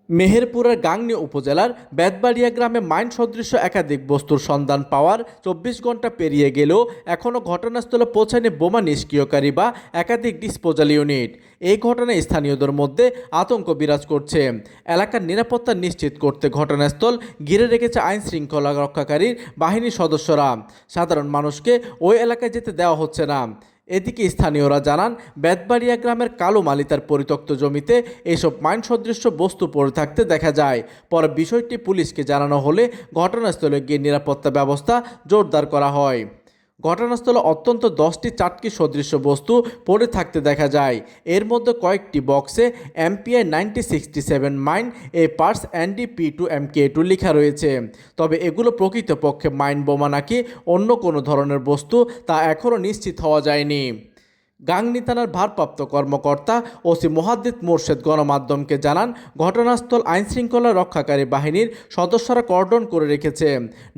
মেহেরপুরের গাংনী উপজেলার বেতবাড়িয়া গ্রামে মাইন সদৃশ একাধিক বস্তুর সন্ধান পাওয়ার ২৪ ঘন্টা পেরিয়ে গেলেও এখনও ঘটনাস্থলে পৌঁছায়নি বোমা নিষ্ক্রিয়কারী বা একাধিক ডিসপোজাল ইউনিট। এই ঘটনায় স্থানীয়দের মধ্যে আতঙ্ক বিরাজ করছে। এলাকার নিরাপত্তা নিশ্চিত করতে ঘটনাস্থল ঘিরে রেখেছে আইন শৃঙ্খলা রক্ষাকারী বাহিনীর সদস্যরা। সাধারণ মানুষকে ওই এলাকায় যেতে দেওয়া হচ্ছে না। এদিকে স্থানীয়রা জানান, বেতবাড়িয়া গ্রামের কালো মালিতার পরিত্যক্ত জমিতে এসব মাইন সদৃশ্য বস্তু পড়ে থাকতে দেখা যায়। পরে বিষয়টি পুলিশকে জানানো হলে ঘটনাস্থলে গিয়ে নিরাপত্তা ব্যবস্থা জোরদার করা হয়। ঘটনাস্থলে অত্যন্ত 10টি চাটকি সদৃশ্য বস্তু পড়ে থাকতে দেখা যায়। এর মধ্যে কয়েকটি বক্সে MPI 9067 মাইন এ পার্টস NDP2 MK2 লেখা রয়েছে। তবে এগুলো প্রকৃতপক্ষে মাইন বোমা নাকি অন্য কোনো ধরনের বস্তু তা এখনও নিশ্চিত হওয়া যায়নি। গাংনী থানার ভারপ্রাপ্ত কর্মকর্তা ওসি মোহাদ্দিদ মোরশেদ গণমাধ্যমকে জানান, ঘটনাস্থল আইনশৃঙ্খলা রক্ষাকারী বাহিনীর সদস্যরা কর্ডন করে রেখেছে।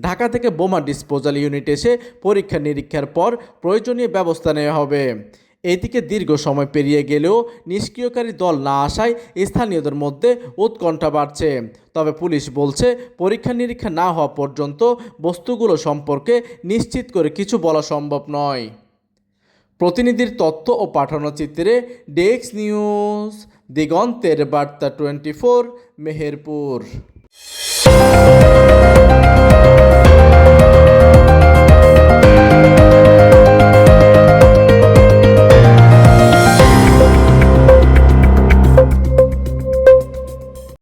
ঢাকা থেকে বোমা ডিসপোজাল ইউনিট এসে পরীক্ষা নিরীক্ষার পর প্রয়োজনীয় ব্যবস্থা নেওয়া হবে। এদিকে দীর্ঘ সময় পেরিয়ে গেলেও নিষ্ক্রিয়কারী দল না আসায় স্থানীয়দের মধ্যে উৎকণ্ঠা বাড়ছে। তবে পুলিশ বলছে, পরীক্ষা নিরীক্ষা না হওয়া পর্যন্ত বস্তুগুলো সম্পর্কে নিশ্চিত করে কিছু বলা সম্ভব নয়। প্রতিনিধির তথ্য ও পাঠানো চিত্রে ডেস্ক নিউজ, দিগন্তের বার্তা 24, মেহেরপুর।